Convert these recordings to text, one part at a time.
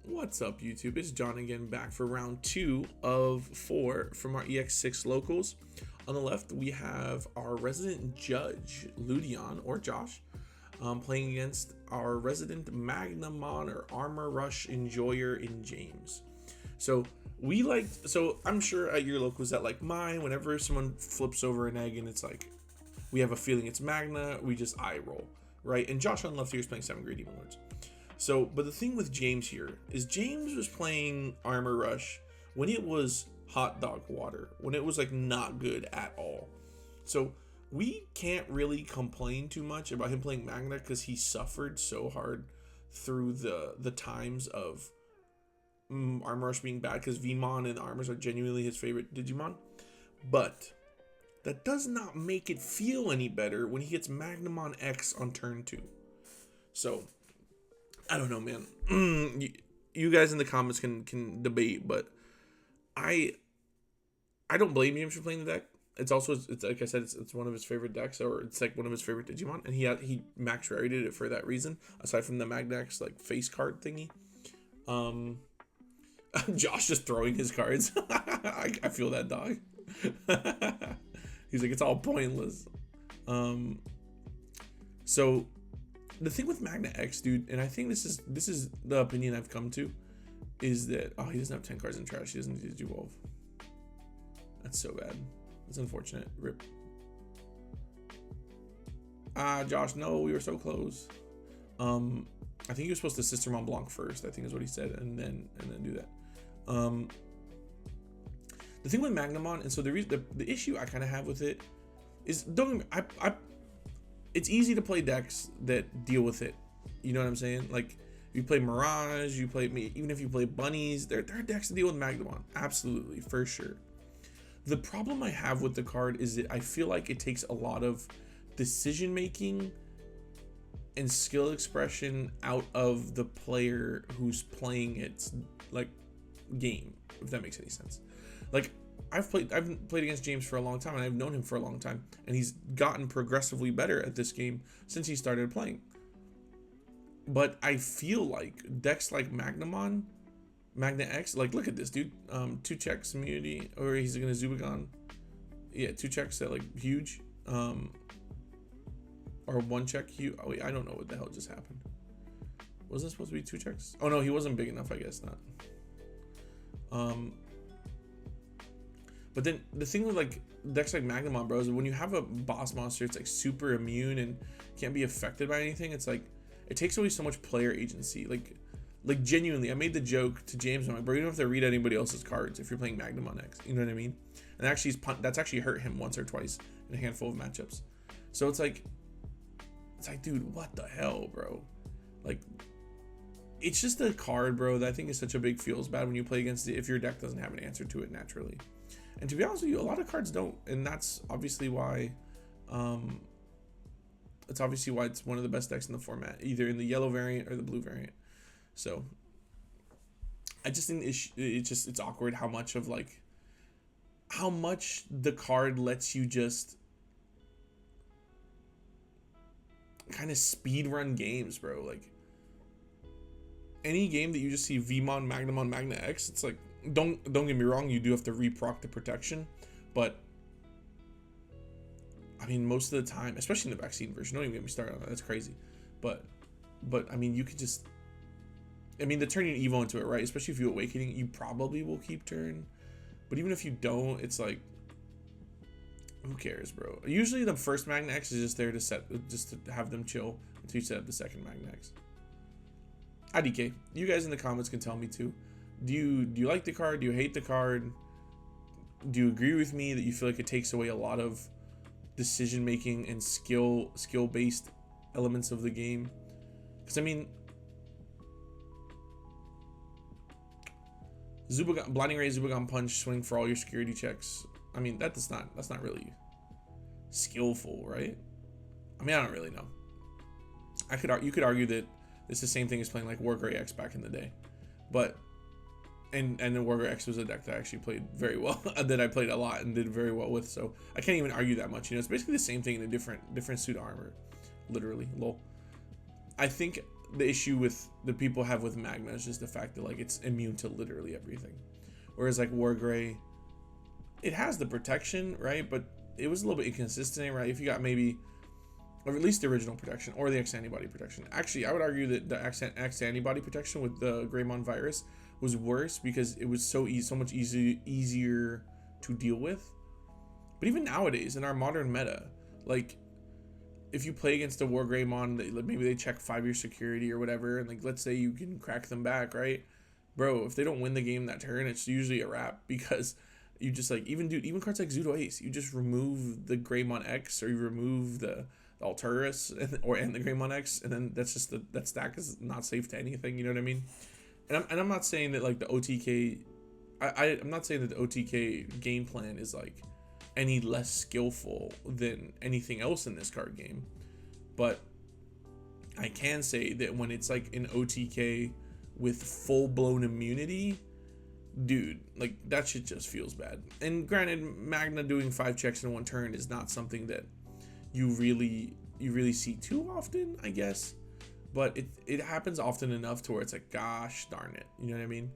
What's up, YouTube? It's John again, back for round 2 of 4 from our EX6 Locals. On the left, we have our resident judge, Ludion, or Josh, playing against our resident Magnamon or Armor Rush enjoyer in James. So I'm sure at your locals that like mine, whenever someone flips over an egg and it's like, we have a feeling it's Magna, we just eye roll, right? And Josh on the left here is playing 7 Great Demon Lords. So, but the thing with James here is James was playing Armor Rush when it was hot dog water, when it was like not good at all. So we can't really complain too much about him playing Magna because he suffered so hard through the times of Armor Rush being bad, because Vmon and Armors are genuinely his favorite Digimon. But that does not make it feel any better when he gets Magnamon X on turn 2. So I don't know, man. You guys in the comments can debate, but I don't blame him for playing the deck. It's also, it's like I said, it's one of his favorite decks, or it's like one of his favorite Digimon, and he max rated it for that reason. Aside from the Magnax like face card thingy, Josh just throwing his cards. I feel that, dog. He's like, it's all pointless. So the thing with Magna X, dude, and I think this is the opinion I've come to, is that he doesn't have 10 cards in trash. He doesn't need to evolve. That's so bad. That's unfortunate. Rip. Josh, no, we were so close. I think he was supposed to Sister Mont Blanc first, I think is what he said, and then do that. The thing with Magnamon, and so the issue I kind of have with it is, it's easy to play decks that deal with it. You know what I'm saying? Like, you play Mirage, even if you play Bunnies, there are decks that deal with Magnamon. Absolutely, for sure. The problem I have with the card is that I feel like it takes a lot of decision making and skill expression out of the player who's playing its like game, if that makes any sense. Like, I've played against James for a long time, and I've known him for a long time, and he's gotten progressively better at this game since he started playing. But I feel like decks like Magna X, like, look at this dude, 2 checks immunity, or he's gonna Zubagon. Yeah, 2 checks that like huge, or 1 check huge. Oh wait, I don't know what the hell just happened. Was this supposed to be 2 checks? Oh no, he wasn't big enough, I guess not. But then the thing with like decks like Magnamon, bro, is when you have a boss monster, it's like super immune and can't be affected by anything. It's like, it takes away so much player agency. Like genuinely, I made the joke to James. I'm like, bro, you don't have to read anybody else's cards if you're playing Magnamon X. You know what I mean? And actually, that's actually hurt him once or twice in a handful of matchups. So it's like, dude, what the hell, bro? Like, it's just a card, bro, that I think is such a big feels bad when you play against it if your deck doesn't have an answer to it naturally. And to be honest with you, a lot of cards don't, and that's obviously why it's one of the best decks in the format, either in the yellow variant or the blue variant. So I just think it's awkward how much the card lets you just kind of speed run games, bro. Like, any game that you just see Vmon, Magnamon, Magna X, it's like, don't get me wrong, you do have to reproc the protection, but I mean, most of the time, especially in the vaccine version, don't even get me started on that, that's crazy. But I mean, you could just, I mean, the turning Evo into it, right? Especially if you Awakening, you probably will keep turn. But even if you don't, it's like, who cares, bro? Usually the first Magna X is just there to have them chill until you set up the second Magna X. IDK, you guys in the comments can tell me too. Do you like the card? Do you hate the card? Do you agree with me that you feel like it takes away a lot of decision making and skill based elements of the game? Because I mean, Blinding Ray, Zubagon Punch, swing for all your security checks. I mean, that's not really skillful, right? I mean, I don't really know. You could argue that it's the same thing as playing like Wargray X back in the day, but and then Wargray X was a deck that I actually played very well, that I played a lot and did very well with. So I can't even argue that much. You know, it's basically the same thing in a different suit of armor, literally. Lol. I think the issue with the people have with Magna is just the fact that like it's immune to literally everything, whereas like Wargrey, it has the protection, right? But it was a little bit inconsistent, right? If you got maybe, or at least the original protection or the X antibody protection. Actually, I would argue that the X antibody protection with the Greymon virus was worse because it was so much easier to deal with. But even nowadays in our modern meta, like if you play against a War Greymon, maybe they check 5-year security or whatever, and like let's say you can crack them back, right? Bro, if they don't win the game that turn, it's usually a wrap because you just like even cards like Zudo Ace, you just remove the Greymon X or you remove the Alturas and the Greymon X, and then that's just that stack is not safe to anything. You know what I mean? And I'm not saying that like the OTK, I'm not saying that the OTK game plan is like any less skillful than anything else in this card game, but I can say that when it's like an OTK with full-blown immunity, dude, like that shit just feels bad. And granted, Magna doing 5 checks in 1 turn is not something that you really see too often, I guess, but it happens often enough to where it's like, gosh darn it, you know what I mean?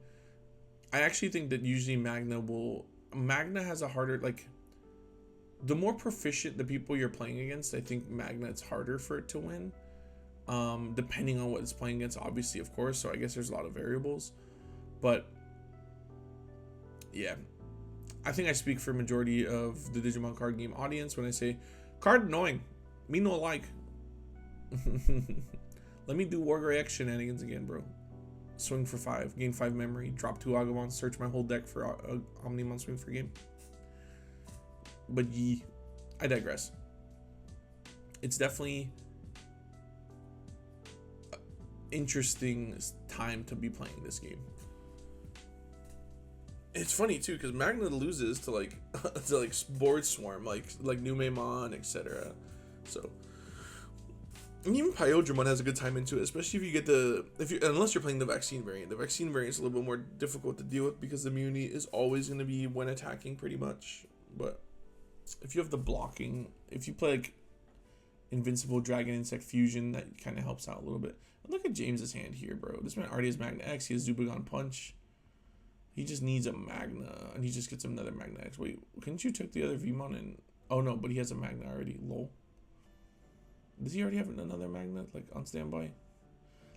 I actually think that usually Magna has a harder, like the more proficient the people you're playing against, I think Magna, it's harder for it to win, depending on what it's playing against, obviously, of course. So I guess there's a lot of variables, but yeah, I think I speak for majority of the Digimon card game audience when I say card annoying, me no like. Let me do Wargrey X shenanigans again, bro. Swing for 5, gain 5 memory, drop 2 Agumon, search my whole deck for Omnimon, swing for game. But I digress. It's definitely an interesting time to be playing this game. It's funny too because Magna loses to like Board Swarm, like Numemon, etc. So, and even Pyodramon has a good time into it, especially if you get unless you're playing the vaccine variant. The vaccine variant is a little bit more difficult to deal with because the immunity is always going to be when attacking, pretty much. But if you have the blocking, if you play like Invincible Dragon Insect Fusion, that kind of helps out a little bit. And look at James's hand here, bro. This man already has Magna X. He has Zubagon Punch. He just needs a Magna, and he just gets another Magna X. Wait, couldn't you took the other Vmon and... Oh, no, but he has a Magna already. Lol. Does he already have another Magna, like, on standby? Like,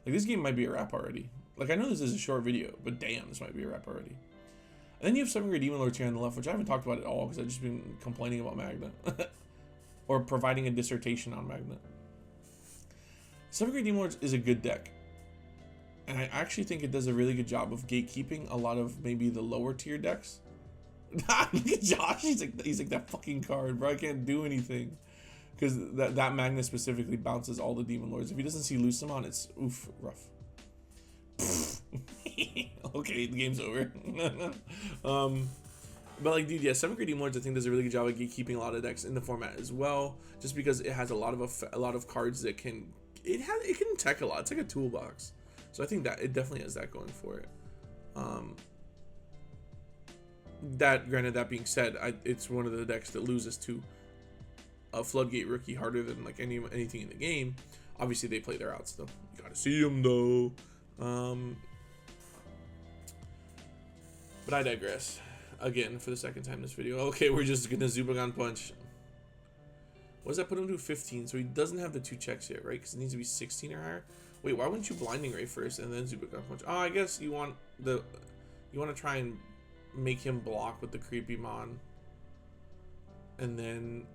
this game might be a wrap already. Like, I know this is a short video, but damn, this might be a wrap already. And then you have 7-grade Demon Lords here on the left, which I haven't talked about at all, because I've just been complaining about Magna. Or providing a dissertation on Magna. 7-grade Demon Lords is a good deck. And I actually think it does a really good job of gatekeeping a lot of maybe the lower tier decks. Look at Josh, he's like that fucking card, bro. I can't do anything. Because that Magna specifically bounces all the Demon Lords. If he doesn't see Lucemon, it's oof, rough. Okay, the game's over. But like, dude, yeah, 7-grade Demon Lords I think does a really good job of gatekeeping a lot of decks in the format as well. Just because it has a lot of cards that can tech a lot. It's like a toolbox. So I think that it definitely has that going for it. That being said, it's one of the decks that loses to a Floodgate rookie harder than like anything in the game. Obviously, they play their outs though. You gotta see them though. But I digress. Again, for the second time this video. Okay, we're just gonna Zubagon Punch. What does that put him to? 15. So he doesn't have the 2 checks yet, right? Because it needs to be 16 or higher. Wait, why wouldn't you Blinding Ray first and then Zubagon Punch? Oh, I guess you want to try and make him block with the Creepy Mon, and then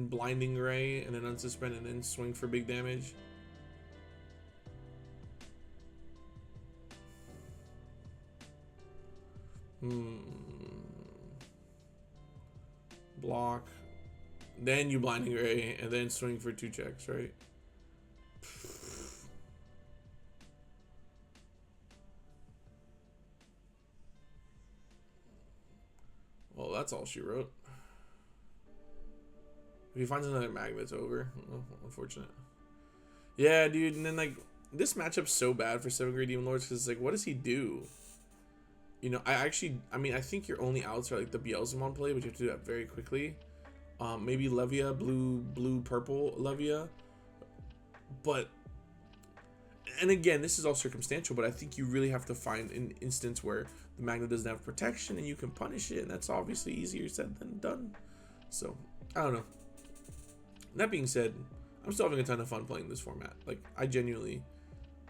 Blinding Ray, and then unsuspend, and then swing for big damage. Block, then you Blinding Ray, and then swing for 2 checks, right? Well, that's all she wrote. If he finds another Magma, it's over. Oh, unfortunate. Yeah, dude. And then, like, this matchup's so bad for 7-grade Demon Lords because it's like, what does he do? You know, I think your only outs are, like, the Beelzemon play, but you have to do that very quickly. Maybe Levia, blue, purple Levia. But and again, this is all circumstantial, but I think you really have to find an instance where the Magna doesn't have protection and you can punish it, and that's obviously easier said than done. So, I don't know. That being said, I'm still having a ton of fun playing this format. Like, I genuinely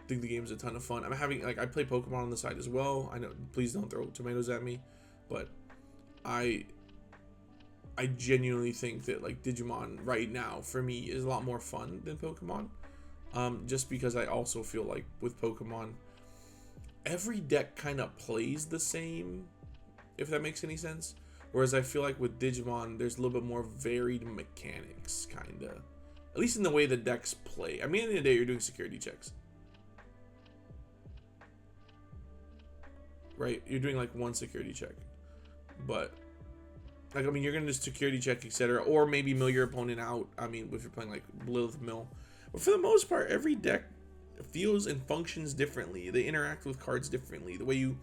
think the game is a ton of fun. I'm having, like, I play Pokemon on the side as well. I know, please don't throw tomatoes at me, but I genuinely think that, like, Digimon right now for me is a lot more fun than Pokemon. Just because I also feel like with Pokemon, every deck kind of plays the same, if that makes any sense. Whereas I feel like with Digimon, there's a little bit more varied mechanics, kind of. At least in the way the decks play. I mean, at the end of the day, you're doing security checks. Right? You're doing like one security check. But, like, I mean, you're going to just security check, etc. Or maybe mill your opponent out. I mean, if you're playing like Lilith Mill. But for the most part, every deck feels and functions differently. They interact with cards differently. The way you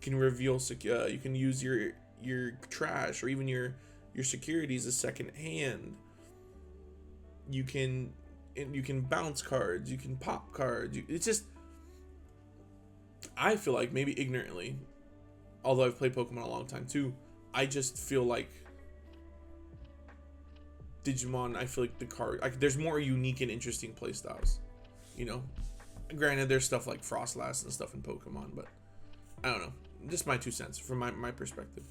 can reveal, you can use your trash or even your securities as second hand. You can bounce cards. You can pop cards. It's just, I feel like maybe ignorantly, although I've played Pokemon a long time too, I just feel like Digimon, I feel like the card, like, there's more unique and interesting playstyles, you know. Granted, there's stuff like Frostlass and stuff in Pokemon, but I don't know, just my 2 cents from my perspective.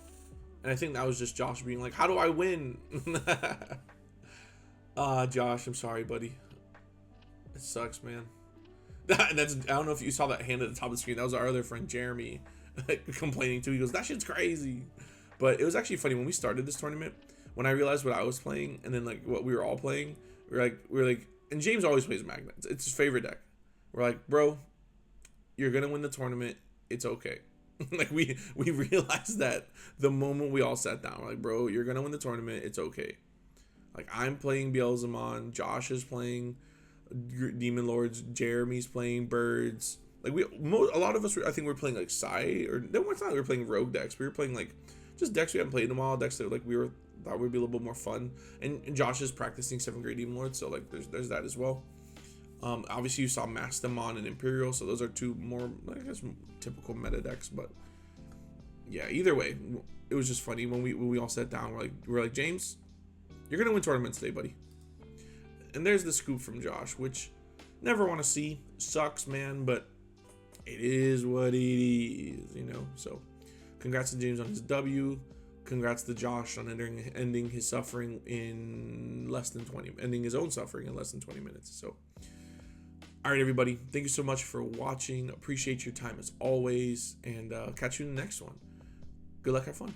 And I think that was just Josh being like, how do I win? Josh, I'm sorry, buddy. It sucks, man. That's, I don't know if you saw that hand at the top of the screen. That was our other friend Jeremy complaining too. He goes, that shit's crazy. But it was actually funny when we started this tournament. When I realized what I was playing and then like what we were all playing, we were like, and James always plays Magna. It's his favorite deck. We're like, bro, you're gonna win the tournament. It's okay. Like we realized that the moment we all sat down. We're like, bro, you're gonna win the tournament. It's okay. Like, I'm playing Beelzemon. Josh is playing Demon Lords. Jeremy's playing Birds. Like, a lot of us, I think we're playing like Psy, or no, it's not. We were playing Rogue decks. We were playing like just decks we haven't played in a while. Decks that like thought would be a little bit more fun. And Josh is practicing 7th grade Demon Lords, so like there's that as well. Obviously you saw Magnamon and Imperial, so those are two more, I guess, typical meta decks. But yeah, either way, it was just funny when we all sat down. We're like, James, you're gonna win tournaments today, buddy. And there's the scoop from Josh, which never want to see. Sucks, man, but it is what it is, you know. So congrats to James on his W. Congrats to Josh on ending his suffering in less than 20, ending his own suffering in less than 20 minutes. So, all right, everybody, thank you so much for watching. Appreciate your time as always, and catch you in the next one. Good luck, have fun.